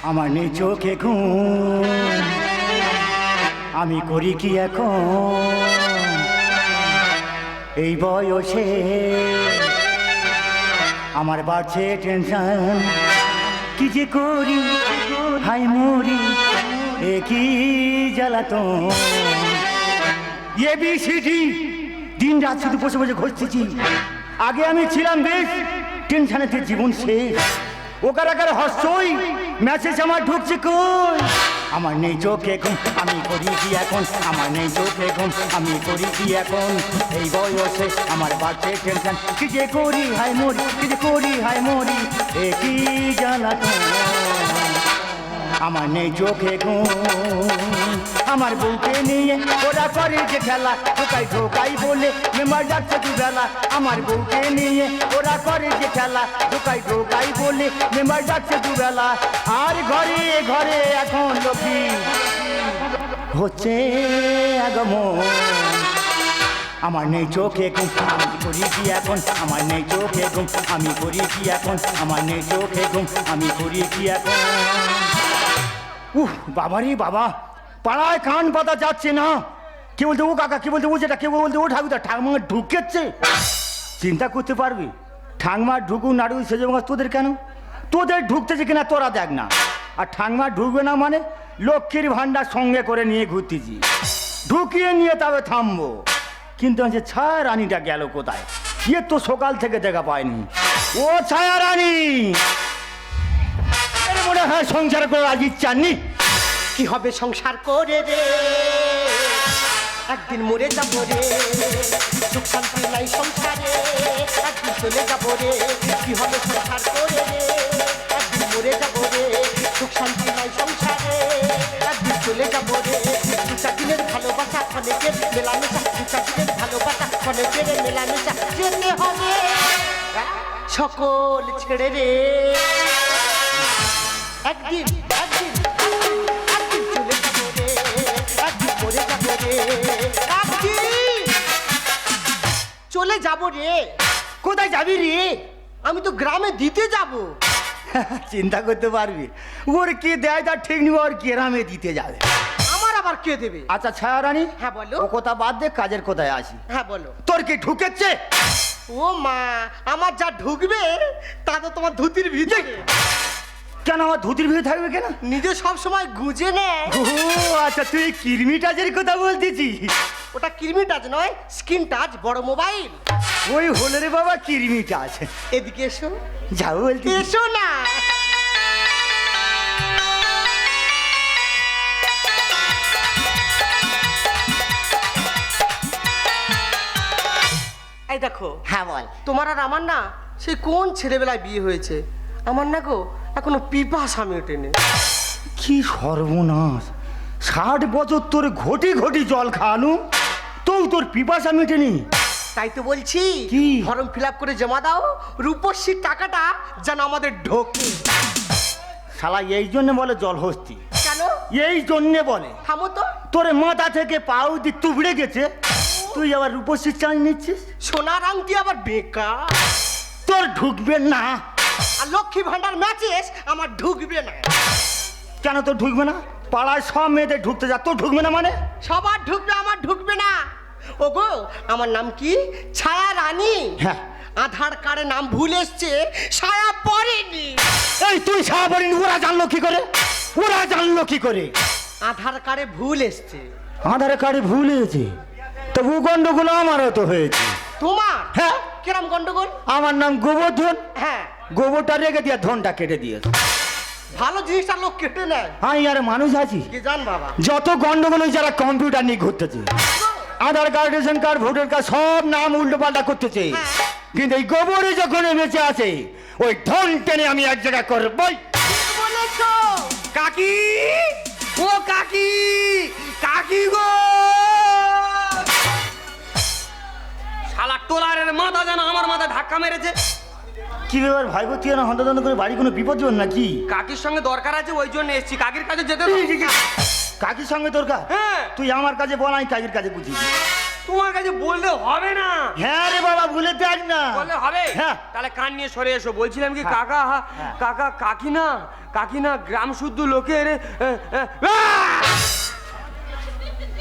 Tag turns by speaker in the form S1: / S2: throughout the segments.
S1: আমার নেই চোখে ঘুম, আমি করি কি এখন এই বয়সে? আমার বাড়ছে টেনশন, কি যে করি হাই মরি এ কি জ্বালাতন। এবিসিডি দিন রাত শুধু বসে বসে ঘষতেছি। আগে আমি ছিলাম বেশ, টেনশনেতে জীবন শেষ। ওকার আকার হস্যই মেসেজ আমার ঢুকছে কই? আমার নেই চোখে ঘুম, আমি করি কি এখন? আমার নেই চোখে ঘুম, আমি করি কি এখন এই বয়সে? আমার বাড়ছে টেনশন, কি যে করি হাই মরি, কি যে করি হাই মরি এ কি জ্বালাতন। আমার নেই চোখে ঘুম, আমার বউকে নিয়ে ওরা করে যে খেলা, ঢোকাই ঢোকাই বলে মেম্বার ডাকছে দুবেলা। আমার বউকে নিয়ে ওরা করে যে খেলা, ঢোকাই ঢোকাই বলে মেম্বার ডাকছে দুবেলা। আর ঘরে ঘরে এখন লক্ষ্মী হচ্ছে আগমন। আমার নেই চোখে ঘুম, আমি করি কি এখন? আমার নেই চোখে ঘুম, আমি করি কি এখন? আমার নেই চোখে ঘুম, আমি করি কি এখন? বাবারে বাবা, পাড়ায় কান পাতা যাচ্ছে না। কে বলতে ও কাকা, কে বলতে ও যেটা, কে বলতে ও ঠাকুরদা। ঠাকুমা ঢুকেছে, চিন্তা করতে পারবি? ঠাকুমা ঢুকুক নাড়ু সেজে তোদের কেন? তোদের ঢুকতেছে কিনা তোরা দেখ না। আর ঠাকুমা ঢুকবে না মানে লক্ষ্মীর ভান্ডার সঙ্গে করে নিয়ে ঘুরতেছি, ঢুকিয়ে নিয়ে তবে থামবো। কিন্তু যে ছায়া রানীটা গেল কোথায়? ইয়ে তো সকাল থেকে দেখা পায়নি। ও ছায়া রানী, মনে হয় সংসার করে আজ ইচ্ছা নেই।
S2: কি হবে সংসার করে রে, একদিন মরে যাবো রে। সুখ শান্তি নাই সংসারে, একদিন চলে যাবো রে। কি হবে সংসার করে রে, একদিন মরে যাবো রে। সুখ শান্তি নাই সংসারে, একদিন চলে যাবো রে। দু চার দিনের ভালোবাসা অনেকের মেলামেশা, দু চার দিনের ভালোবাসা অনেকের মেলামেশা। যেতে হবে সকল ছেড়ে রে, একদিন একদিন একদিন চলে যাবো রে, একদিন মরে যাবো রে, একদিন চলে যাবো রে।
S1: কোথায় যাবি রে?
S2: আমি তো গ্রামে দিতে যাব।
S1: চিন্তা করতে পারবি, ওর কি দেয় তার ঠিক নেই, ওর গ্রামে দিতে যাবে।
S2: আমার আবার কে দেবে?
S1: আচ্ছা ছায়া রানী,
S2: হ্যাঁ বলো।
S1: ও কথা বাদ দে, কাজের কোথায় আসি।
S2: হ্যাঁ বলো।
S1: তোর কি ঢুকেছে?
S2: ও মা, আমার যা ঢুকবে তা তো তোমার ধুতির ভিতরে।
S1: কেন আমার ধুতির ভিতরে থাকবে কেন?
S2: নিজে সব সময় গুজে নেয়।
S1: ও আচ্ছা, তুই কিরমি টাচের কথা বলতেছি।
S2: ওটা কিরমি টাচ নয়, স্ক্রিন টাচ, বড় মোবাইল।
S1: ওই হলো রে বাবা কিরমি টাচ।
S2: এদিকে এসো।
S1: যাও বলতে
S2: এসো না। এই দেখো।
S1: হ্যাঁ বল।
S2: তোমার আর আমার না সেই কোন ছেলেবেলায় বিয়ে হয়েছে। আমার না গো এখনো পিপাসা মেটেনি।
S1: কি সর্বনাশ, 60 বছর তোর ঘটি ঘটি জল খাওয়ানো, তোর পিপাসা মেটেনি?
S2: তাই তো বলছি,
S1: কি?
S2: ফর্ম ফিল আপ করে জমা দাও, রূপশ্রীর টাকাটা যেন আমাদের ঢোকে।
S1: শালা এই জন্য বলে জল হস্তি।
S2: কেন?
S1: এই জন্যে বলে।
S2: থামো তো।
S1: তোর মাথা থেকে পাও দি তুবড়ে গেছে, তুই আবার রূপশ্রীর চাঁদ নিচ্ছিস?
S2: সোনার আংটি আবার বেকার।
S1: তোর ঢুকবে না।
S2: আর লক্ষ্মী ভান্ডার ম্যাচেস আমার ঢুকবে না।
S1: কেন তোর ঢুকবে না? পাড়ায় সব মেয়েদের ঢুকতে যা, তোর ঢুকবে না মানে?
S2: সবার ঢুকবে, আমার ঢুকবে না। ওগো, আমার নাম কি? ছায়া রানী।
S1: হ্যাঁ।
S2: আধার কার্ডে নাম ভুল এসছে, ছায়া পড়েনি।
S1: এই তুই ছায়া পড়িনি, ওরা জানলো কি করে? ওরা জানলো কি করে?
S2: আধার কার্ডে ভুল এসছে।
S1: আধার কার্ডে ভুল হয়েছে? তবু গন্ডগোল আমারও তো হয়েছে।
S2: তোমার?
S1: হ্যাঁ।
S2: কিরম গন্ডগোল?
S1: আমার নাম গোবর্ধন,
S2: হ্যাঁ।
S1: গোবরটা রেখে দিয়ে ধনটা কেটে দিয়েছে।
S2: ভালো জিনিসটা লোক কেটে নেয়।
S1: আমি আর মানুষ আছি?
S2: কি জান বাবা।
S1: যত গন্ডগোল যারা কম্পিউটার নিয়ে ঘুরতেছে, Aadhaar card, ration card, voter card সব নাম উল্টো পাল্টা করতেছে। কিন্তু এই গোবরে যখন বেঁচে আছে, ওই ধন টেনে আমি এক জায়গা করবই।
S2: বলেছো
S1: কাকি, ও কাকি, কাকি গো।
S3: শালা টোলারের মাথা যেন আমার মাথা ধাক্কা মেরেছে।
S1: কি ব্যাপার ভাইবো, তুই না হন্তদন্ত করে বাড়ি কোনো বিপদ জন্য নাকি?
S3: কাকির সঙ্গে দরকার আছে, ওই জন্য এসেছি। কাকির কাছে যেতে দাও।
S1: কাকির সঙ্গে দরকার?
S3: হ্যাঁ।
S1: তুই আমার কাছে বল, আমি কাকির কাছে বুঝি।
S3: তোমার কাছে বললে হবে না।
S1: হ্যাঁ রে বাবা, ভুলে দেখ না।
S3: বললে হবে?
S1: হ্যাঁ।
S3: তাহলে কান নিয়ে সরে এসো। বলছিলাম কি
S1: হ্যাঁ।
S3: কাকা,
S1: হ্যাঁ।
S3: কাকা কাকিনা গ্রাম শুদ্ধ লোকের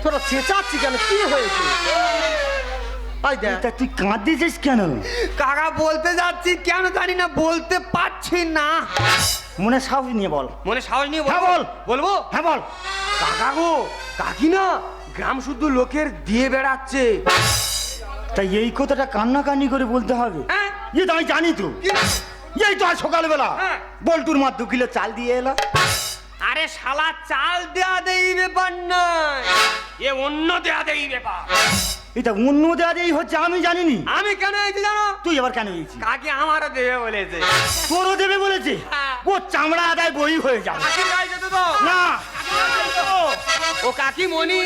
S2: তোরা চেঁচাচ্ছি কেন, কি হয়েছে? আই দেখ,
S1: তা তুই কাঁদিস কেন?
S3: কাকা বলতে যাচ্ছি, কেন জানি না বলতে পারছি না।
S1: মনে সাহস নিয়ে বল।
S3: মনে সাহস নিয়ে
S1: হ্যাঁ,
S3: বল।
S1: বল।
S3: বলবো?
S1: হ্যাঁ বল।
S3: কাকা গো, কাকিনা গ্রাম শুদ্ধ লোকের দিয়ে বেড়াচ্ছে।
S1: তাই এই কথাটা কান্নাকান্নি করে বলতে হবে?
S3: হ্যাঁ।
S1: এ তো আমি জানি তো।
S3: কি?
S1: এই তো আজ সকালবেলা
S3: হ্যাঁ।
S1: বল্টুর মা 2 কিলো চাল দিয়ে এলো।
S3: আরে শালা, চাল দেয়া দেই ব্যাপার নয়, এ অন্য দেয়া দেই ব্যাপার।
S1: এটা অন্য দেওয়াতেই হচ্ছে, আমি জানিনি।
S3: আমি কেন এইছি জানো?
S1: তুই এবার কেন হয়েছিস?
S3: কাকি আমারও দেবে বলেছে।
S1: তোরও দেবে বলেছে?
S3: হ্যাঁ।
S1: ও চামড়া আদায় বই হয়ে যাবে।
S3: কাকির গায়ে যেত তো
S1: না।
S3: ও কাকিমণি,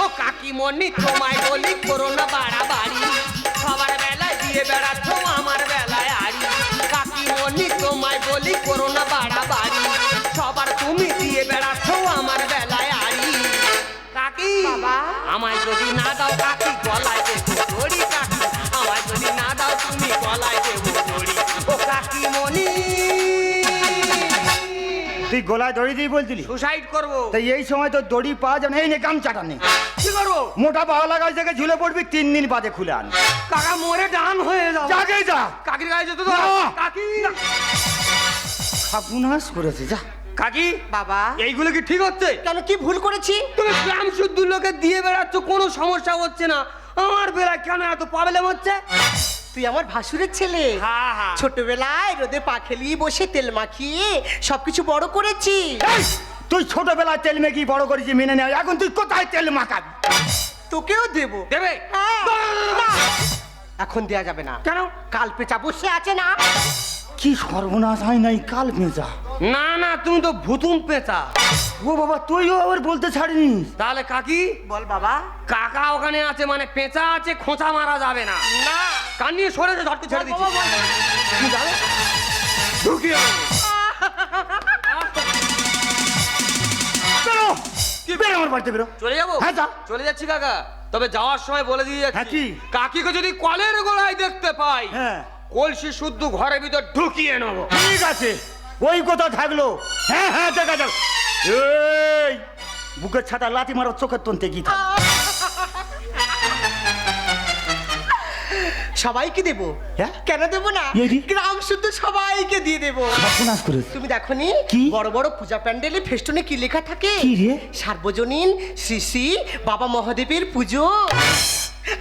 S3: ও কাকিমণি তোমায় বলি করোনা বাড়াবাড়ি, সবার বেলায় দিয়ে বেড়াচ্ছ আমার বেলায় আড়ি। কাকিমণি তোমায় বলি করোনা বাড়াবাড়ি, সবার তুমি দিয়ে বেড়াচ্ছ আমার বেলায় আড়ি। কাকি
S2: বাবা।
S3: আমায় যদি না দাও কাকি গলায় দেবো দড়ি। কাকি আমায় যদি না দাও তুমি গলায় দেবো দড়ি। ও কাকিমণি,
S1: তুই গলায় দড়ি দিয়ে বলছিলি?
S3: সুসাইড করবো।
S1: তাই এই সময় তো দড়ি পাওয়া যাবে না। এই নে গামছাটা নে।
S3: কি করবো?
S1: মোটা পাওয়া লাগাই থেকে ঝুলে পড়বি, 3 দিন বাদে খুলে আন।
S3: কাকা মরে ডান হয়ে যাও।
S1: যাকে যা।
S3: কাকির গায়ে যেত তো
S1: না।
S3: কাকি।
S1: খাপুনাস করেছে, যা।
S3: কাকি
S2: বাবা।
S3: এইগুলো কি ঠিক হচ্ছে?
S2: কেন, কি ভুল করেছি?
S3: তুমি গ্রাম শুদ্ধ লোকে দিয়ে বেড়াচ্ছ, কোনো সমস্যা হচ্ছে না, আমার বেলায় কেন এত প্রবলেম হচ্ছে?
S2: তুই আমার ভাসুরের ছেলে।
S3: হ্যাঁ হ্যাঁ।
S2: ছোটবেলায় রোদে পা খেলিয়ে বসে তেল মাখিয়ে সবকিছু বড় করেছি।
S1: এই, তুই ছোটবেলায় তেল মেখি বড় করেছি মেনে নেয়, এখন তুই কোথায় তেল মাখাবি?
S2: তোকেও দেবো।
S3: দেবে?
S2: হ্যাঁ। না, এখন দেয়া যাবে না।
S3: কেন?
S2: কাল পেঁচা বসে আছে না।
S1: কি সর্বনাশ হয় নাই কাল মেজা।
S3: না না, তুমি তো ভুতুম পেঁচা।
S1: ও বাবা, তুইও আবার বলতে ছাড়িনি।
S3: তাহলে কাকি,
S2: বল বাবা।
S3: কাকা ওখানে আছে মানে পেঁচা আছে, খোঁচা মারা যাবে না।
S2: না।
S3: কান নিয়ে সরে যা, ঝটকে ছেড়ে দিচ্ছি। কি যাবে? ঢুকিয়ে দেবো।
S1: বেরো, বেরো আমার বাড়িতে বেরো।
S3: চলে যাবো?
S1: হ্যাঁ, যা।
S3: চলে যাচ্ছি কাকা, তবে যাওয়ার সময় বলে দিয়ে
S1: হ্যাঁ,
S3: যাচ্ছি,
S1: কি?
S3: কাকিকে যদি কলের গোড়ায় দেখতে পাই,
S1: হ্যাঁ,
S3: কলসি শুদ্ধ ঘরের ভিতর ঢুকিয়ে নেবো।
S1: ঠিক আছে, ওই কথা থাকলো। হ্যাঁ হ্যাঁ, দেখা যাক। এই বুকের ছাতা লাথি মারো, চোখের তন্তে কি থাক।
S2: সবাইকে দেবো।
S1: হ্যাঁ?
S2: কেন দেবো না?
S1: এই রে।
S2: গ্রাম শুদ্ধ সবাইকে দিয়ে দেবো।
S1: সর্বনাশ করেছে।
S2: তুমি দেখোনি
S1: কি?
S2: বড় বড় পূজা প্যান্ডেলে ফেস্টুনে কি লেখা থাকে?
S1: কি রে?
S2: সার্বজনীন শ্রী শ্রী বাবা মহাদেবের পুজো।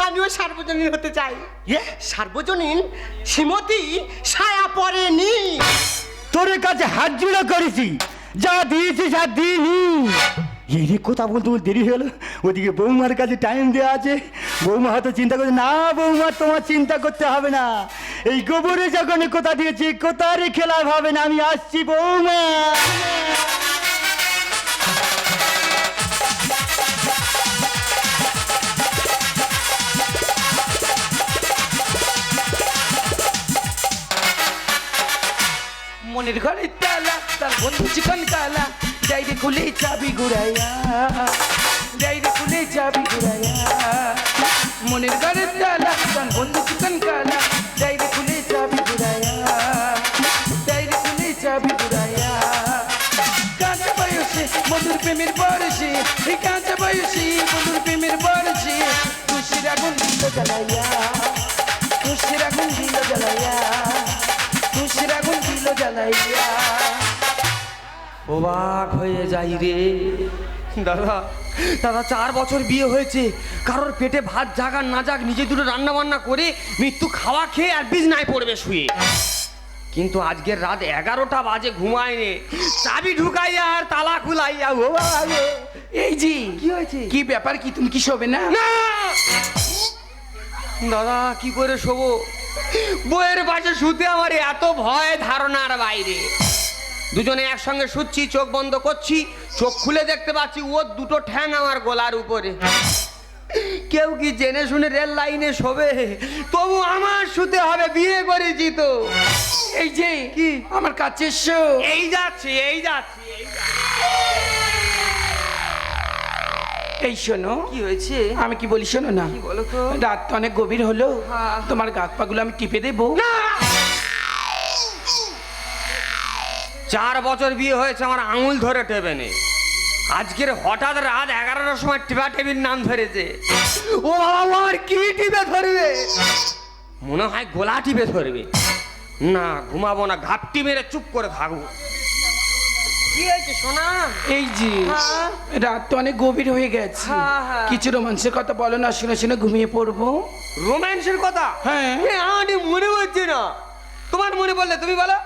S2: আমিও সার্বজনীন হতে চাই।
S1: এ?
S2: সার্বজনীন শ্রীমতী ছায়া পড়েনি।
S1: তোর কাছে হাত জোড়া করেছি, যা দিয়েছিস আর দিইনি। এই রে, কথা বলতে বলতে দেরি হলো। ওদিকে বৌমার কাছে টাইম দেওয়া আছে। বৌমা হয়তো চিন্তা করছে, না বৌমা তোমার চিন্তা করতে হবে না, এই গোবরে যখন কথা দিয়েছি কোথা রেখে লাভ হবে না, আমি আসছি বৌমা।
S4: মনের ঘরে তালা, তার বন্ধু চিকন কালা, ডাইরে খুলে চাবি ঘুরাইয়া, ডাইরে খুলে চাবি ঘুরাইয়া। মনের ঘরে তালা, তার বন্ধু চিকন কালা, ডাইরে খুলে চাবি ঘুরাইয়া, ডাইরে খুলে চাবি ঘুরাইয়া। কাঁচা বয়সে মধুর প্রেমের বরসে, এই কাঁচা বয়সে মধুর প্রেমের বরসে, খুশির আগুন দিল জ্বালাইয়া, খুশির আগুন দিল জ্বালাইয়া, খুশির আগুন দিল জ্বালাইয়া।
S3: অবাক হয়ে যাই রে দাদা। দাদা 4 বছর বিয়ে হয়েছে, কারোর পেটে ভাত যাক আর না যাক, নিজে দুটো রান্না বান্না করে মৃত্যু খাওয়া খেয়ে আর বিছনায় পড়বে শুয়ে। কিন্তু আজকের রাত 11টা বাজে ঘুমায়নি, চাবি ঢুকাইয়া আর তালা খুলাইয়া। ও বাবা গো।
S4: এই জি,
S3: কি হয়েছে?
S4: কি ব্যাপার, কি তুমি কি শোবে না?
S3: না দাদা, কি করে শোবো? বইয়ের পাশে শুতে আমার এত ভয় ধারণার বাইরে। দুজনে একসঙ্গে শুচ্ছি, চোখ বন্ধ করছি, চোখ খুলে দেখতে পাচ্ছি ওর দুটো ঠ্যাং আমার গলার উপরে। কেউ কি জেনে শুনে রেল লাইনে শোবে? তবু আমার শুতে হবে, বিয়ে করেছি তো।
S4: এই যে
S3: কি?
S4: আমার কাছে এসো।
S3: এই যাচ্ছি, এই যাচ্ছি, এই যাচ্ছি।
S4: এই শোনো,
S3: কি হয়েছে?
S4: আমি কি বলি শোনো না,
S3: কি বলো তো?
S4: রাত তো অনেক গভীর হলো,
S3: হ্যাঁ।
S4: তোমার গাত পাগুলো আমি টিপে দেবো।
S3: 4 বছর বিয়ে হয়েছে, আমার আঙুল ধরে টেবে নেই। আজকের হঠাৎ রাত 11টার সময় টিপা টেবির নাম ধরেছে। ও বাবা, ও আমার কি টিপে ধরবে? মনে হয় গোলা টিপে ধরবে। না, ঘুমাবো না, ঘাপটি মেরে চুপ করে থাকবো। কি হয়েছে সোনা?
S4: এই যে
S3: হ্যাঁ।
S4: রাত তো অনেক গভীর হয়ে গেছে,
S3: হ্যাঁ, হ্যাঁ।
S4: কিছু রোমান্সের কথা বলো না, শুনে শুনে ঘুমিয়ে পড়বো।
S3: রোম্যান্সের কথা?
S4: হ্যাঁ।
S3: আমার মনে হচ্ছে না। তোমার মনে বললে তুমি বলো।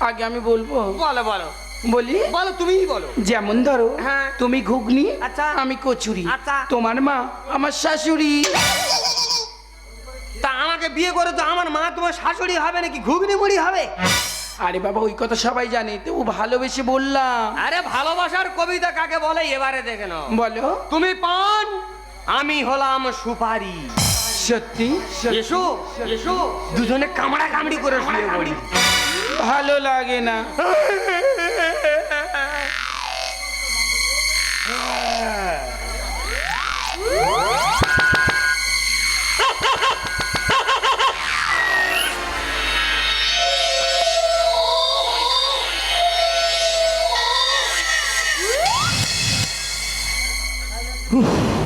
S4: আগে আমি বলবো,
S3: বলো বলো
S4: বলি
S3: বলো, তুমিই বলো।
S4: যেমন ধরো,
S3: হ্যাঁ।
S4: তুমি ঘুগনি,
S3: আচ্ছা।
S4: আমি কচুরি,
S3: আচ্ছা।
S4: তোমার মা আমার শাশুড়ি।
S3: তা আমাকে বিয়ে করে তো আমার মা তোমার শাশুড়ি হবে নাকি ঘুগনি মুড়ি হবে?
S4: আরে বাবা, ওই কথা সবাই জানে, তো ভালোবেসে বললাম।
S3: আরে ভালোবাসার কবিতা কাকে বলে এবারে দেখে নাও।
S4: বলো।
S3: তুমি পান, আমি হলাম সুপারি।
S4: সত্যি?
S3: এসো এসো, দুজনে কামড়া কামড়ি করে শুয়ে পড়ি।
S4: ভালো লাগে না।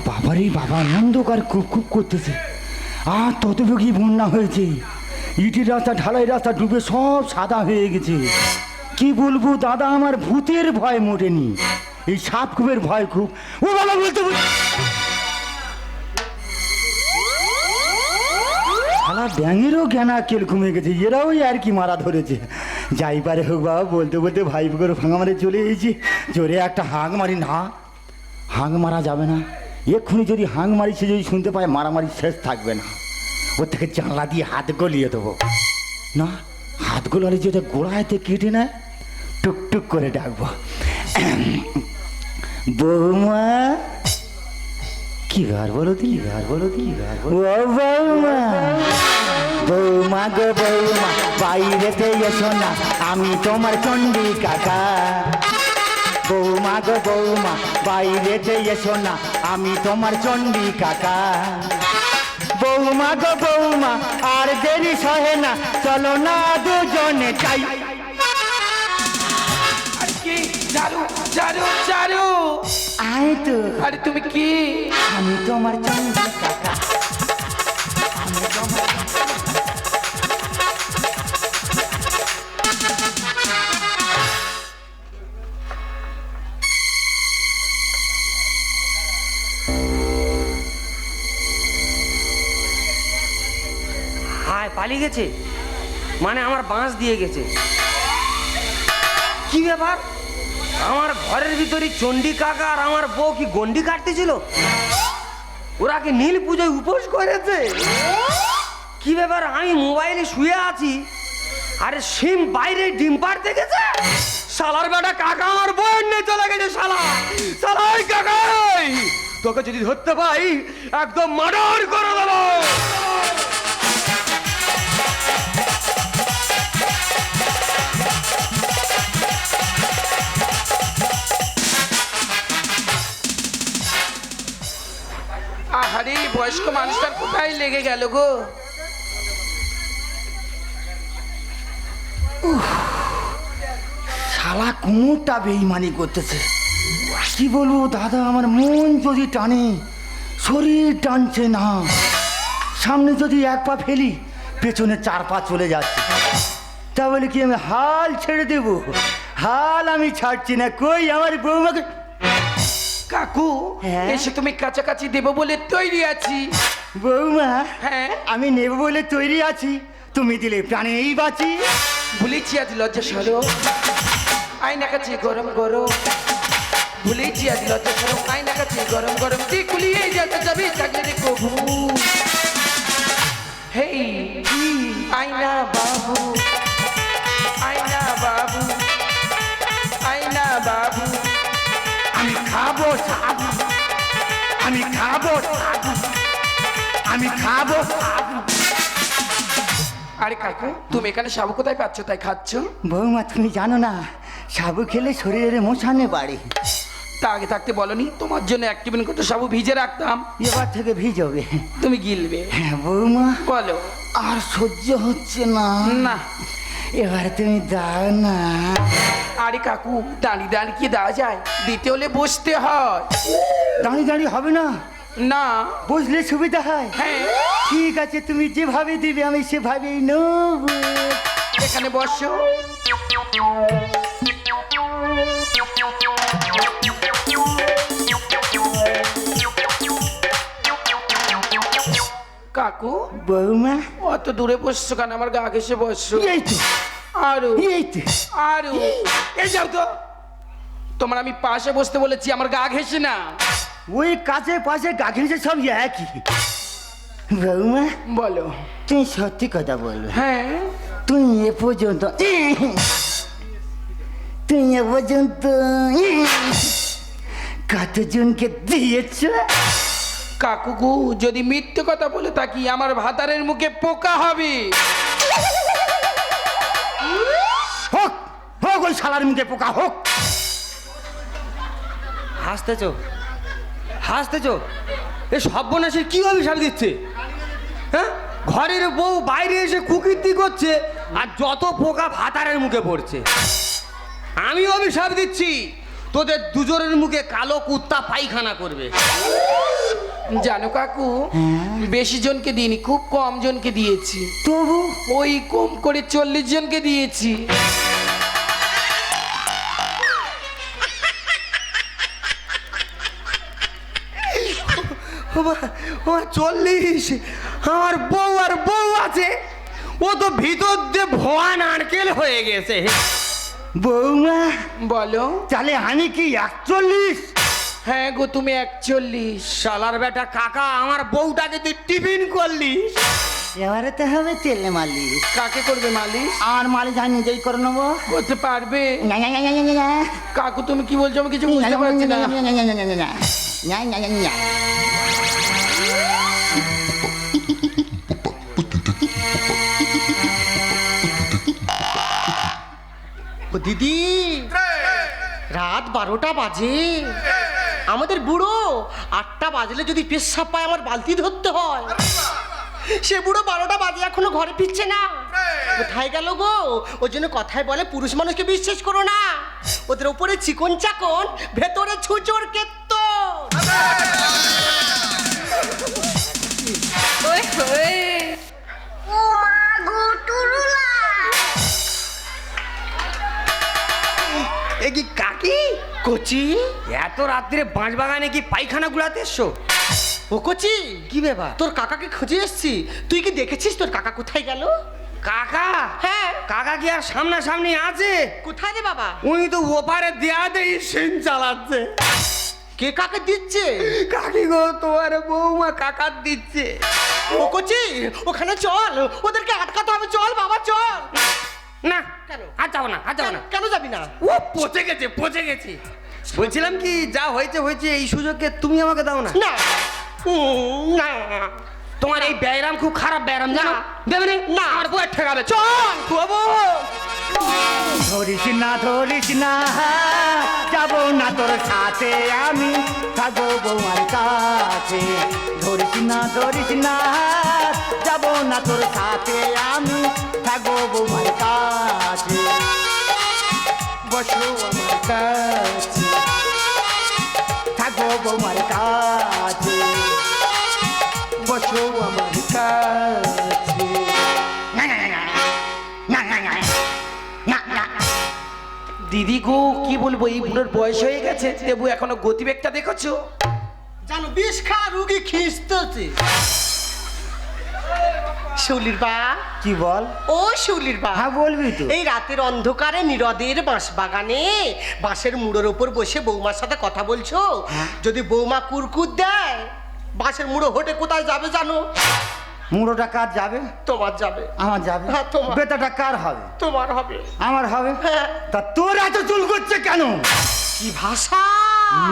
S1: বাবারে বাবা, অন্ধকার খুব খুব করতেছে। আর ততটুকুই বন্যা হয়েছে, ইটের রাস্তা ঢালাই রাস্তা ডুবে সব সাদা হয়ে গেছে। কি বলবো দাদা, আমার ভূতের ভয় মোটেনি, এই সাপ খুবের ভয় খুব। ও বাবা, বলতে শালা ব্যাঙেরও জ্ঞানা কেল কমে গেছে, এরাও আর কি মারা ধরেছে। যাই পারে হোক বাবা, বলতে বলতে ভাই করে ফাঁকা মারে চলে এসেছি। জোরে একটা হাঁক মারি না, হাঁক মারা যাবে না। এক্ষুনি যদি হাঁক মারি, সে যদি শুনতে পায় মারামারি শেষ থাকবে না। ওর থেকে জানলা দিয়ে হাত গলিয়ে দেবো না, হাত গোলালে যদি গোড়াতে কেটে নেয়, টুকটুক করে ডাকবো, বৌমা। কি ঘর বলো দিলি, ঘর বলো দিলি, ঘর ও বৌমা, বৌমা গো বৌমা, বাইরেতে এসো না, আমি তোমার চণ্ডী কাকা। বৌমা গো বৌমা, বাইরেতে এসো না, আমি তোমার চণ্ডী কাকা। বৌমা গো বৌমা, আর দেরি সহে না, চলো না দুজনে যাই।
S4: আরে কি? চারু চারু চারু,
S1: আয় তো।
S4: আরে তুমি কি?
S1: আমি তোমার চণ্ডী কাকা, আমি তোমার।
S3: হায়, পালিয়ে গেছে মানে আমার বাঁশ দিয়ে গেছে। কি ব্যাপার, আমার ঘরের ভিতরে চণ্ডী কাকা আর আমার বউ কি গন্ডি কাটতেছিল? ওরা কি নীল পুজোয় উপোস করেছে? কি ব্যাপার, আমি মোবাইলে শুয়ে আছি, আরে সিম বাইরে ডিম পাড়তে গেছে। শালার বেটা কাকা আমার বউ নিয়ে চলে গেছে। শালা শালা, ওই কাকাই, তোকে যদি ধরতে পাই একদম মার্ডার করে দেবো।
S4: আহারে, বয়স্ক মানুষটার কোথায় লেগে গেল গো?
S1: শালা কুমোরটা বেইমানি করতেছে। কি বলবো দাদা, আমার মন যদি টানে, শরীর টানছে না। সামনে যদি 1 পা ফেলি, পেছনে 4 পা চলে যাচ্ছে। তাহলে কি আমি হাল ছেড়ে দেব? হাল আমি ছাড়ছি না। কই আমার বৌমাকে।
S4: কাকু,
S1: হ্যাঁ?
S4: এসে তুমি কাছাকাছি দেবো বলে তৈরি আছি।
S1: বৌমা,
S4: হ্যাঁ?
S1: আমি নেব বলে তৈরি আছি, তুমি দিলে প্রাণেই বাঁচি।
S4: ভুলেছি আজ লজ্জা সরম, আয়না কাছে গরম গরম। ভুলেছি আজ লজ্জা সরম, আয়না কাছে গরম গরম। কুলিয়ে যেতে যাবি থাকলে দেখো ভূত। হেই আয়না বাবু, আয়না বাবু, আয়না বাবু।
S1: আমি খাবো সাবু, আমি খাবো সাবু, আমি খাবো সাবু।
S4: আরে কাকু, তুমি এখানে সাবু কোথায় পাচ্ছ তাই খাচ্ছ?
S1: বৌমা, তুমি জানো না, সাবু খেলে শরীরের মোছানে বাড়ে।
S4: তা আগে থাকতে বলনি তোমার জন্য এক টিফিন করতে সাবু ভিজে রাখতাম,
S1: এবার থেকে ভিজবে।
S4: তুমি গিলবে।
S1: হ্যাঁ বৌমা,
S4: বলো।
S1: আর সহ্য হচ্ছে না।
S4: না।
S1: এবার তুমি দাও না।
S4: আরে কাকু, দাঁড়িয়ে দাঁড়িয়ে কি দেওয়া যায়? দিতে হলে বসতে হয়।
S1: দাঁড়িয়ে দাঁড়িয়ে হবে না,
S4: না।
S1: বসলে সুবিধা হয়।
S4: হ্যাঁ,
S1: ঠিক আছে, তুমি যেভাবে দিবে আমি সেভাবেই নেব।
S4: এখানে বসো। কাকু,
S1: বৌমা,
S4: অত দূরে বসছো কেন? আমার গা ঘেসে বসছো।
S1: এই তো,
S4: আরো
S1: এই তো।
S4: আরো এই যাও তো। তোমার আমি পাশে বসতে বলেছি, আমার গা ঘেসে না।
S1: ওই কাছে পাশে গাখিনছে সব একই। বৌমা,
S4: বলো।
S1: তুমি সত্যি কথা বলবে?
S4: হ্যাঁ।
S1: তুমি এ পর্যন্ত কতজনকে দিয়েছ?
S4: কাকু গো, যদি মিথ্যে কথা বলে থাকি আমার ভাতারের মুখে পোকা হবে।
S1: হোক হোক, ওই শালার মুখে পোকা হোক।
S3: হাসতেছো হাসতেছো? এ সর্বনাশের কি অভিশাপ দিচ্ছে? হ্যাঁ, ঘরের বউ বাইরে এসে কুকীর্তি করছে আর যত পোকা ভাতারের মুখে পড়ছে। আমি অভিশাপ দিচ্ছি, তোদের দুজনের মুখে কালো কুত্তা পায়খানা করবে।
S4: জানো কাকু, বেশি জনকে দিইনি, খুব কম জনকে দিয়েছি।
S1: তবু
S4: ওই কম করে 40 জনকে দিয়েছি।
S3: ওমা, 40? আমার বউ আর বউ আছে, ও তো ভিতর দিয়ে ভোয়া নারকেল হয়ে গেছে।
S1: বৌমা,
S4: বলো।
S1: তাহলে আমি কি 41?
S4: হ্যাঁ গো, তুমি 41।
S3: শালার বেটা কাকা, আমার বউটাকে তুই টিফিন করলি।
S1: এবারে তো হবে তেলে মালিশ।
S4: কাকে করবে মালিশ?
S1: আর মালিশ আমি নিজেই করে নেবো।
S4: করতে পারবে?
S1: না, না, না, না, না, না।
S4: কাকু তুমি কি বলছো আমি কিছু বুঝতে পারছি না।
S1: না, না, না, না, না, না, না। না, না, না, না।
S2: ও দিদি, রাত 12টা বাজে। আমাদের বুড়ো 8টা বাজলে যদি পেশাব পায় আমার বালতি ধরতে হয়। সে বুড়ো 12টা বাজে এখনো ঘরে ফিরছে না। কোথায় গেল গো? ওই জন্য কথায় বলে পুরুষ মানুষকে বিশ্বাস করো না। ওদের উপরে চিকন চাকন, ভেতরে ছুচোর কেত্ত।
S3: এ কি কাকি?
S2: কচি,
S3: এত রাত্রে বাঁশবাগানে কি পায়খানা গুলাতে এসছো?
S2: ও কচি,
S3: কি ব্যাপার?
S2: তোর কাকাকে খুঁজে এসছি। তুই কি দেখেছিস তোর কাকা কোথায় গেল?
S3: কাকা?
S2: হ্যাঁ।
S3: কাকা কি আর সামনাসামনি আছে?
S2: কোথায় রে বাবা?
S3: উনি তো ওপারে দেয়াতেই সিন চালাচ্ছে।
S2: কে কাকে দিচ্ছে?
S3: কাকি গো, তোমার বৌমা কাকার দিচ্ছে।
S2: ও কচি, ওখানে চল, ওদেরকে আটকাতে হবে। চল বাবা, চল।
S3: না,
S2: কেন?
S3: আর যাবো না, আর যাবো না।
S2: কেন যাবি না?
S3: ও পচে গেছে, পচে গেছে। বলছিলাম কি, যা হয়েছে হয়েছে, এই সুযোগকে তুমি আমাকে দাও না।
S2: না, না,
S3: তোমার এই ব্যায়াম খুব খারাপ ব্যায়াম, জানো?
S2: না।
S3: দেবে না?
S2: না।
S3: আমার বউয়ের ঠেকাবে। চল বাবু।
S1: ধরিস না, ধরিস না, যাবো না তোর সাথে আমি, থাকবো বৌমার কাছে। ধরিস না, ধরিস না, যাবো না তোর সাথে আমি, থাকবো বৌমার কাছে।
S4: বসো আমার কাছে।
S1: থাকবো বৌমার কাছে।
S4: বসো আমার কাছে।
S1: না, না, না, না, না, না, না, না।
S4: দিদি গো, কি বলবো, এই বুড়োর বয়স হয়ে গেছে, দেবু এখনো গতিবেগটা দেখেছো?
S2: জানো বিষ খা রুগী খিস্তেছে। শিউলির বা,
S1: কি বল?
S2: ও শিউলির বা,
S1: হ্যাঁ বলবি তো।
S2: এই রাতের অন্ধকারে নীরদের বাঁশ বাগানে বাঁশের মুড়োর ওপর বসে বৌমার সাথে কথা বলছো। যদি বৌমা কুরকুর দেয়, বাঁশের মুড়ো হটে কোথায় যাবে জানো?
S1: মুড়োটা কার যাবে?
S2: তোমার যাবে।
S1: আমার যাবে।
S2: হ্যাঁ, তোমার।
S1: বেতাটা কার হবে?
S2: তোমার হবে।
S1: আমার হবে।
S2: হ্যাঁ।
S1: তা তোর এত চুল করছে কেন?
S2: কি ভাষা!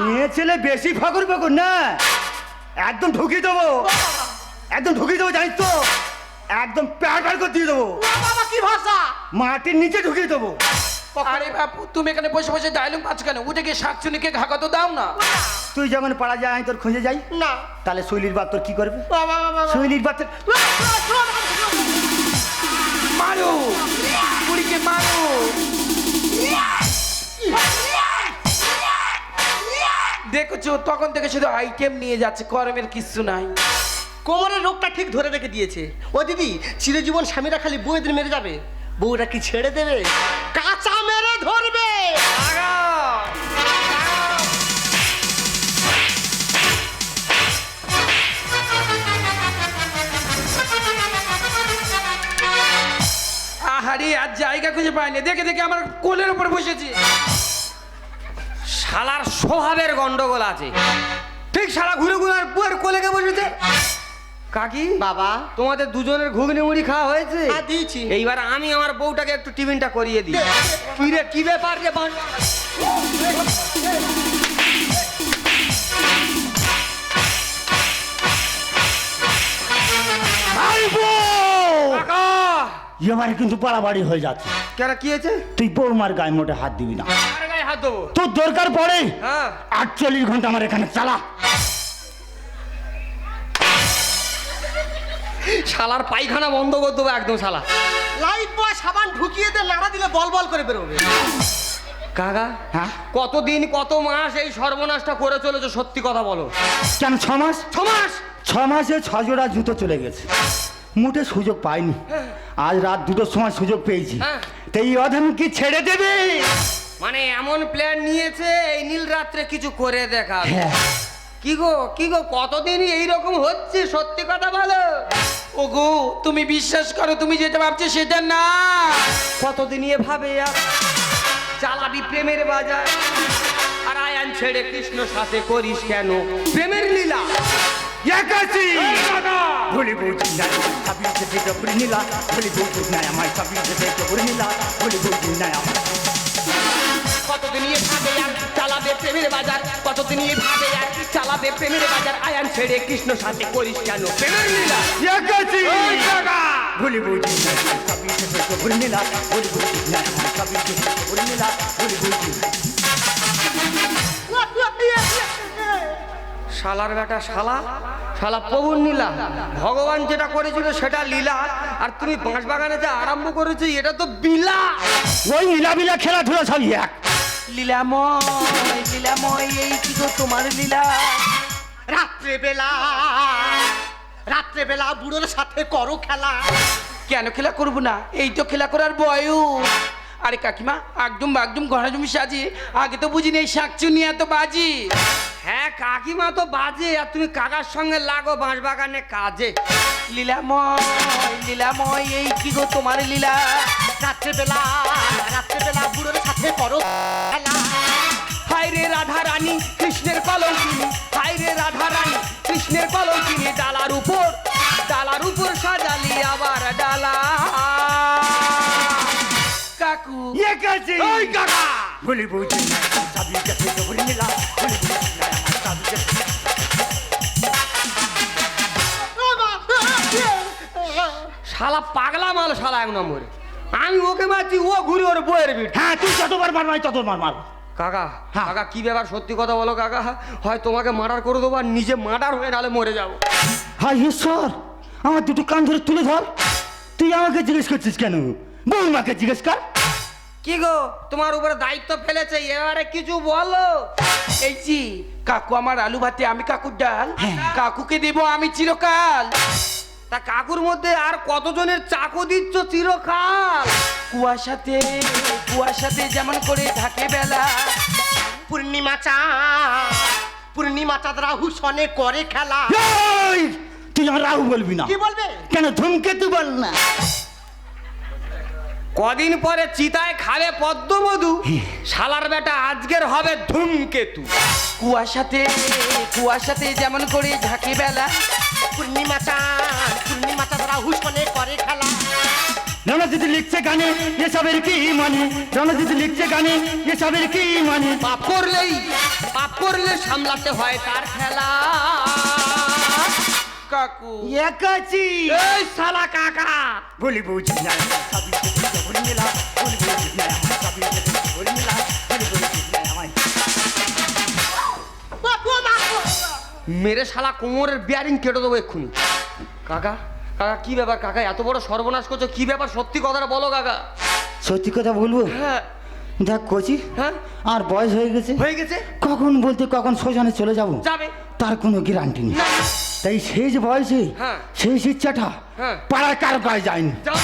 S1: মেয়ে ছেলে বেশি ফকর ফকর না, একদম ঢুকিয়ে দেবো, একদম ঢুকিয়ে দেবো, জানিস তো? একদম প্যার প্যার করে দিয়ে দেবো,
S2: ও বাবা, কি ভাষা!
S1: মাটির নিচে ঢুকিয়ে দেবো।
S4: আরে বাপু তুমি এখানে বসে বসে ডায়লগ মারছো কেন? উঠে গিয়ে শাকচুনিকে ঘাকা তো দাও না।
S1: তুই যখন পাড়া যায় আমি তোর খুঁজে যাই
S2: না
S1: তাহলে শৈলীর বাপ তোর কি করবে?
S2: বাবা বাবা
S1: শৈলীর বাপ তোর
S4: মারো বুড়িকে মারো। দেখেছো তখন থেকে শুধু আইটেম নিয়ে যাচ্ছে, কর্মের কিছু নাই।
S2: কোমরের রোগটা ঠিক ধরে রেখে দিয়েছে। ও দিদি, চিরজীবন স্বামীরা খালি বউদের মেরে যাবে, বউরা কি ছেড়ে দেবে? কাঁচা মেরে ধরবে।
S4: আহারে আর জায়গা খুঁজে পাইনি, দেখে দেখে আমার কোলের উপর বসেছি।
S3: শালার স্বভাবের গন্ডগোল আছে। ঠিক শালা ঘুরে ঘুরে আর বুয়ের কোলেকে বসেছে। কাকি
S2: বাবা,
S3: তোমাদের দুজনের ঘুগনি মুড়ি খাওয়া হয়েছে?
S2: হ্যাঁ, দিয়েছি।
S3: এইবার আমি আমার বউটাকে একটু টিফিনটা করিয়ে দিই। কি রে কি ব্যাপার রে বান? কাকা!
S1: এবারে কিন্তু পাড়াবাড়ি হয়ে যাচ্ছে।
S3: কেন কি হয়েছে?
S1: তুই বৌমার গায়ে মোটে হাত দিবি না।
S3: কার গায়ে হাত দেবো?
S1: তোর দরকার পড়ে
S3: হ্যাঁ
S1: 48 ঘন্টা আমার এখানে চালা।
S3: শালার পায়খানা বন্ধ করে দেবো একদম শালা।
S2: লাইট বয় সাবান ঢুকিয়ে দে, নাড়া দিলে বল বল করে বেরোবে।
S3: কাকা
S1: হ্যাঁ
S3: কতদিন কত মাস এই সর্বনাশটা করে চলেছো, সত্যি কথা বলো।
S1: কেন 6 মাস?
S3: 6 মাস
S1: 6 মাসে 6 জোড়া জুতো চলে গেছে, মোটে সুযোগ পাইনি। আজ রাত 2টোর সময় সুযোগ পেয়েছি।
S3: হ্যাঁ।
S1: তো এই অধম কি ছেড়ে দেবে?
S3: মানে এমন প্ল্যান নিয়েছে এই নীল রাত্রে কিছু করে দেখা।
S1: হ্যাঁ
S3: কি গো কতদিন এইরকম হচ্ছে, সত্যি কথা বলো।
S4: ওগো তুমি বিশ্বাস করো, তুমি যেটা ভাবছো সেটা না।
S3: কতদিন এভাবে আর চালাবি প্রেমের বাজার, আর আয়ান ছেড়ে কৃষ্ণ সাথে করিস কেন প্রেমের লীলা?
S1: একাছি ভুলি বুঝি না সবই যেতে জবরি নীলা, ভুলি বুঝি না আমার সবই যেতে জবরি নীলা, ভুলি বুঝি না আমার।
S3: কতদিন এভাবে আর চালাবে প্রেমের বাজার, কতদিন এভাবে আর চালাবে প্রেমের বাজার, আয়ান ছেড়ে কৃষ্ণ সাথে করিস কেন প্রেমের লীলা?
S1: একাছি ভুলি বুঝি না সবই যেতে জবরি নীলা, ভুলি বুঝি না আমার সবই যেতে জবরি নীলা, ভুলি বুঝি না।
S3: শালার বেটা শালা প্রভুর নীলা। ভগবান যেটা করেছিল সেটা লীলা, আর তুমি বাঁশ বাগানে যা আরম্ভ করেছো এটা তো বিলা।
S1: ওই নীলাবিলা খেলাধুলা সবই এক।
S4: লীলাময় এই কি গো তোমার লীলা?
S2: রাত্রেবেলা বুড়োর সাথে করো খেলা।
S4: কেন খেলা করবো না, এই তো খেলা করার বয়স। আরে কাকিমা একদম ঘরে জমি সাজি, আগে তো বুঝিনি এই শাকচুনি এত বাজি।
S3: হ্যাঁ কাকিমা তো বাজে, আর তুমি কাকার সঙ্গে লাগো বাঁশ বাগানে কাজে।
S4: লীলাময় এই কি গো তোমার লীলা?
S2: রাত্রেবেলা বুড়োর সাথে করো খেলা।
S3: হায় রে রাধা রানী কৃষ্ণের কলঙ্কিনী, হায় রে রাধা রানী কৃষ্ণের কলঙ্কিনী, ডালার উপর সাজালি আবার ডালা।
S4: কাকু
S1: একাছি
S3: ওই কাকা
S1: ভুলি বুঝি না সবই যেতে জবরি নীলা, ভুলি বুঝি না আমার সবই যেতে।
S3: শালা পাগলা মাল শালা এক নম্বরে। আমি ওকে মারছি, ও ঘুরে ওর বইয়ের বিট।
S1: হ্যাঁ তুই যতবার মারবাই ততবার মার।
S3: কাকা
S1: হ্যাঁ।
S3: কাকা কি ব্যাপার, সত্যি কথা বলো কাকা। হয় তোমাকে মার্ডার করে দেবো আর নিজে মার্ডার হয়ে নাহলে মরে যাবো।
S1: হায় ঈশ্বর, আমার দুটো কান ধরে তুলে ধর। তুই আমাকে জিজ্ঞেস করছিস কেন? বৌমাকে জিজ্ঞেস কর।
S3: কি গো তোমার উপরে দায়িত্ব ফেলেছে, এবারে কিছু বলো।
S4: এই জি কাকু আমার আলু ভাতে, আমি কাকুর ডাল, কাকুকে দেবো আমি চিরকাল।
S3: তা কাকুর মধ্যে আর কতজনের চাকু দিচ্ছ চিরকাল?
S4: কুয়াশাতে যেমন করে ঢাকে বেলা।
S2: পূর্ণিমা চাঁদ রাহু সনে করে খেলা।
S1: এই, তুই আমার রাহু বলবি না।
S2: কি বলবে?
S1: কেন ধূমকেতু বল না।
S3: কদিন পরে চিতায় খাবে পদ্মমধু, শালার বেটা আজকের হবে ধূমকেতু।
S4: কুয়াশাতে যেমন করে ঢাকে বেলা।
S2: পূর্ণিমা চাঁদ রাহু সনে করে খেলা।
S1: রণজিৎ লিখছে গানে এসবের কি মানে, রণজিৎ লিখছে গানে এসবের কি মানে।
S3: পাপ করলে সামলাতে হয় তার খেলা।
S4: কাকু
S1: একাছি
S3: এই শালা কাকা
S1: বলি বৌজি না সবই দেখে ভরে নিলাম বলি বৌজি না সবই দেখে ভরে নিলাম বলি বৌজি না আমায়
S3: মেরে শালা কোমরের বিয়ারিং কেটে দেবো এক্ষুনি। কাকা কাকা কি ব্যাপার কাকা, এত বড় সর্বনাশ করছো, কি ব্যাপার সত্যি কথাটা বলো কাকা।
S1: সত্যি কথা বলবো?
S3: হ্যাঁ
S1: দেখ কচি,
S3: হ্যাঁ
S1: আর বয়স হয়ে গেছে,
S3: হয়ে গেছে,
S1: কখন বলতে কখন শ্মশানে চলে যাব
S3: যাবে
S1: তার কোনো গ্যারান্টি নেই।
S3: না।
S1: তাই সেই যে বয়সে
S3: হ্যাঁ।
S1: সেই ইচ্ছাটা
S3: হ্যাঁ।
S1: পাড়ার কারো কাছে যায়নি।
S3: যাও।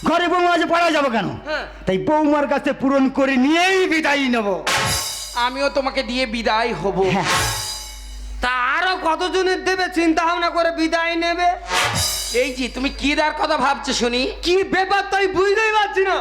S1: ঘরে বৌমা আছে, পাড়া যাবো কেন?
S3: হ্যাঁ।
S1: তাই বৌমার কাছে পূরণ করে নিয়েই বিদায় নেব।
S4: আমিও তোমাকে দিয়ে বিদায় হব।
S1: হ্যাঁ।
S3: তা আরো কতজনের দেবে চিন্তা ভাবনা করে বিদায় নেবে?
S4: এই যে তুমি কি দেওয়ার কথা ভাবছো শুনি?
S3: কি ব্যাপার তাই বুঝতেই পারছি না।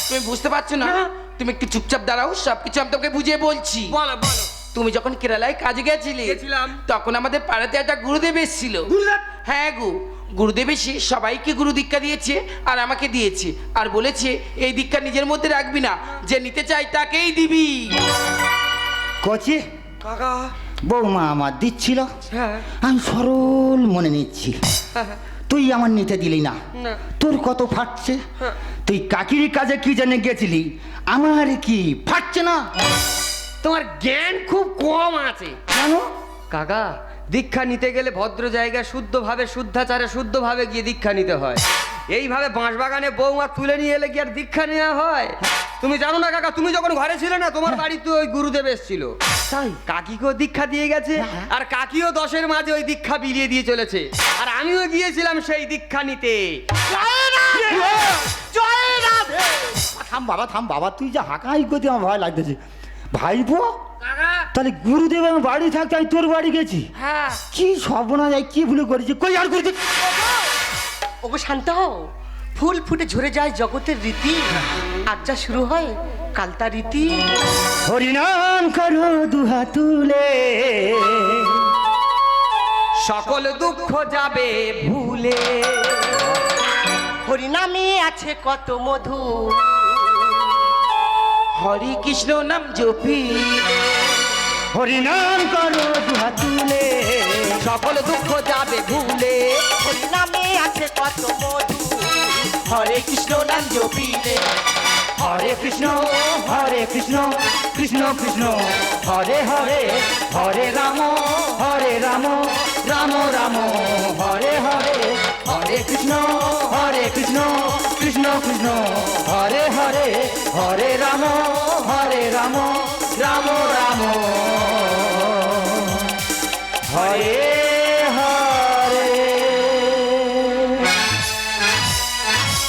S4: তুমি বুঝতে পারছো না?
S3: না।
S4: তুমি একটু চুপচাপ দাঁড়াও, সবকিছু আমি তোমাকে বুঝিয়ে বলছি।
S3: বলো বলো।
S4: তুমি যখন কেরালায় কাজে গেছিলে,
S3: গেছিলাম।
S4: তখন আমাদের পাড়াতে একটা গুরুদেব এসেছিল।
S3: গুরুদেব?
S4: হ্যাঁ গো, গুরুদেব এসে সবাইকে গুরু দীক্ষা দিয়েছে আর আমাকে দিয়েছে, আর বলেছে এই দীক্ষা নিজের মধ্যে রাখবি না, যে নিতে চাই তাকেই দিবি।
S1: কচি,
S3: কাকা
S1: বৌমা আমার দিচ্ছিল,
S3: হ্যাঁ
S1: আমি সরল মনে নিচ্ছি।
S3: হ্যাঁ,
S1: তুই আমার নিতে দিলি না,
S3: না।
S1: তোর কত ফাটছে।
S3: হ্যাঁ।
S1: তুই কাকির কাজে কি জানে গেছিলি, আমার কি ফাটছে না?
S3: তোমার জ্ঞান খুব কম আছে।
S1: কেন?
S3: কাকা দীক্ষা নিতে গেলে ভদ্র জায়গায় শুদ্ধভাবে শুদ্ধাচারে শুদ্ধভাবে গিয়ে দীক্ষা নিতে হয়। এইভাবে বাঁশবাগানে বৌমা তুলে নিয়ে এলে কি আর দীক্ষা নেওয়া হয়? তুমি জানো না কাকা, তুমি যখন ঘরে ছিলে না, তোমার বাড়িতে ওই গুরুদেব এসেছিল,
S1: তাই?
S3: কাকিকেও দীক্ষা দিয়ে গেছে,
S1: হ্যাঁ।
S3: আর কাকিও 10-এর মাঝে ওই দীক্ষা বিলিয়ে দিয়ে চলেছে, আর আমিও গিয়েছিলাম সেই দীক্ষা নিতে।
S1: থাম বাবা, থাম বাবা, তুই যে হাঁকাই করতে আমার ভয় লাগতেছে। ভাইপো,
S3: কাকা
S1: তাহলে গুরুদেব আমার বাড়ি থাকতে আমি তোর বাড়ি গেছি?
S3: হ্যাঁ।
S1: কি সর্বনাশ, যায় কি ভুলে করেছি? কই আর করেছি?
S2: ওগো শান্ত হও, ফুল ফুটে ঝরে যায় জগতের রীতি, আজ যা শুরু হয় কাল তা রীতি।
S1: হরিনাম করো দুহাত তুলে,
S3: সকল দুঃখ যাবে ভুলে,
S2: হরিনামে আছে কত মধু,
S4: হরে কৃষ্ণ নাম জপি,
S1: হরিনাম করো দুহাত তুলে,
S3: সকল দুঃখ যাবে ভুলে,
S2: হরিনামে আছে কত মধু,
S4: হরে কৃষ্ণ নাম জপিলে,
S1: হরে কৃষ্ণ কৃষ্ণ কৃষ্ণ হরে হরে, হরে রাম রাম রাম হরে হরে, হরে কৃষ্ণ কৃষ্ণ কৃষ্ণ হরে হরে, হরে রাম রাম রাম